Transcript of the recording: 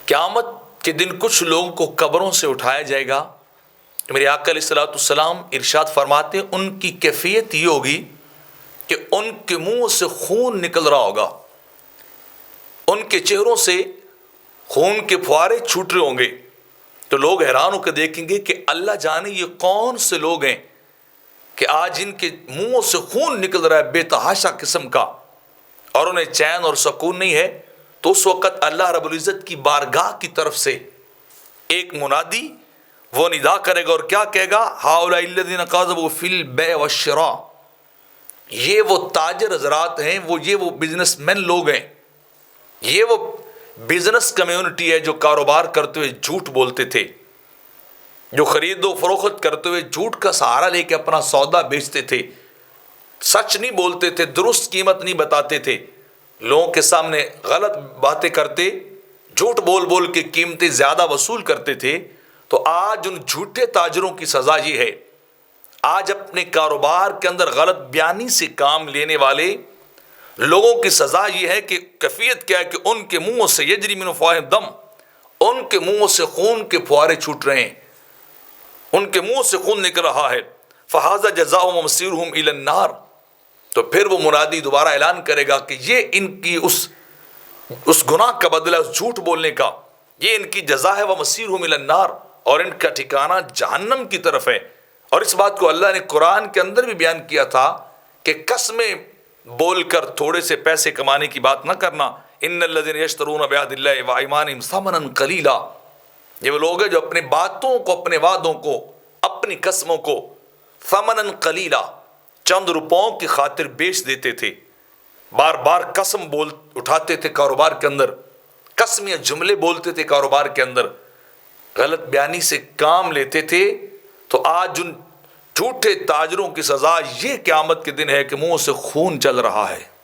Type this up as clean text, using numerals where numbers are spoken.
قیامت کے دن کچھ لوگوں کو قبروں سے اٹھایا جائے گا. میرے آقا علیہ الصلوۃ والسلام ارشاد فرماتے ہیں ان کی کیفیت یہ ہوگی کہ ان کے منہ سے خون نکل رہا ہوگا، ان کے چہروں سے خون کے فوارے چھوٹ رہے ہوں گے. تو لوگ حیران ہو کے دیکھیں گے کہ اللہ جانے یہ کون سے لوگ ہیں کہ آج ان کے منہوں سے خون نکل رہا ہے بے تحاشا قسم کا، اور انہیں چین اور سکون نہیں ہے. تو اس وقت اللہ رب العزت کی بارگاہ کی طرف سے ایک منادی وہ ندا کرے گا اور کیا کہے گا؟ ہؤلاء الذین کذبوا فی البیع والشراء. یہ وہ تاجر حضرات ہیں، یہ وہ بزنس مین لوگ ہیں، یہ وہ بزنس کمیونٹی ہے جو کاروبار کرتے ہوئے جھوٹ بولتے تھے، جو خرید و فروخت کرتے ہوئے جھوٹ کا سہارا لے کے اپنا سودا بیچتے تھے، سچ نہیں بولتے تھے، درست قیمت نہیں بتاتے تھے، لوگوں کے سامنے غلط باتیں کرتے، جھوٹ بول بول کے قیمتیں زیادہ وصول کرتے تھے. تو آج ان جھوٹے تاجروں کی سزا یہ ہے، آج اپنے کاروبار کے اندر غلط بیانی سے کام لینے والے لوگوں کی سزا یہ ہے کہ کیفیت کیا ہے کہ ان کے منہوں سے یجری من افواہہم دم، ان کے منہوں سے خون کے فوارے چھوٹ رہے ہیں، ان کے منہ سے خون نکل رہا ہے. فہذا جزاؤہم ومصیرہم الی النار. تو پھر وہ منادی دوبارہ اعلان کرے گا کہ یہ ان کی اس گناہ کا بدلہ، اس جھوٹ بولنے کا، یہ ان کی جزا ہے. ومصیرہم الی النار، اور ان کا ٹھکانہ جہنم کی طرف ہے. اور اس بات کو اللہ نے قرآن کے اندر بھی بیان کیا تھا کہ قسمیں بول کر تھوڑے سے پیسے کمانے کی بات نہ کرنا. ان الذین یشترون بعہد اللہ وایمانہم ثمنا قلیلا. یہ وہ لوگ ہیں جو اپنے باتوں کو، اپنے وعدوں کو، اپنی قسموں کو ثمنا قلیلا، چند روپوں کی خاطر بیچ دیتے تھے. بار بار قسم اٹھاتے تھے کاروبار کے اندر، قسمیہ جملے بولتے تھے کاروبار کے اندر، غلط بیانی سے کام لیتے تھے. تو آج ان جھوٹے تاجروں کی سزا یہ قیامت کے دن ہے کہ منہ سے خون چل رہا ہے.